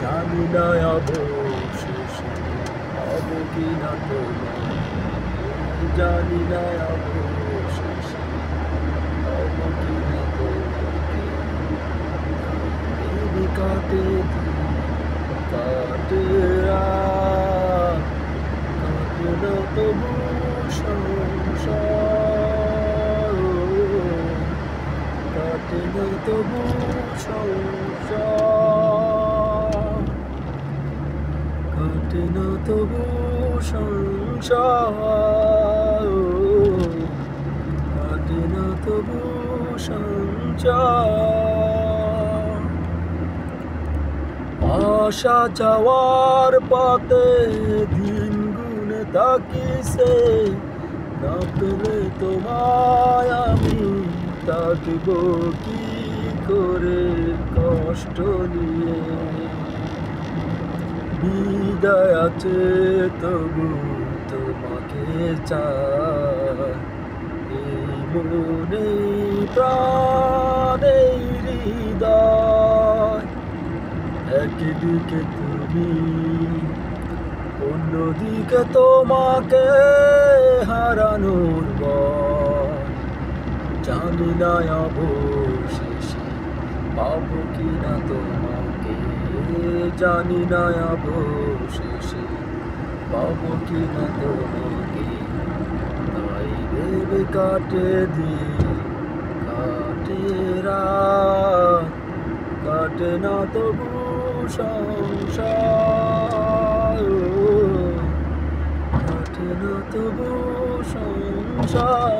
জানি না অবশেষে পাবো কিনা তোমায়, জানি না অবশেষে পাবো কিনা তোমাকে। দিন কাটে দিন কাটে রাত, কাটে না তবু সংসার, কাটে না তবু সংসার, কাটে না তবু সংসার, কাটে না তবু সংসার। আসা যাওয়ার পথে দিন গুনে থাকিছে, না পেলে তোমায় আমি থাকব কি করে কষ্ট নিয়ে। বিদায় আছে তবু তোমাকে চাই, এই মনে প্রাণে হৃদয়। একদিকে তুমি, অন্যদিকে তোমাকে হারানোর ভয়। জানি না অবশেষে পাবো কিনা তোমাকে, জানি না অবশেষে পাবো কিনা তোমাকে। তাই ভেবে কাটে দিন কাটে রাত, কাটে না তবু সংসার, কাটে না তবু সংসার।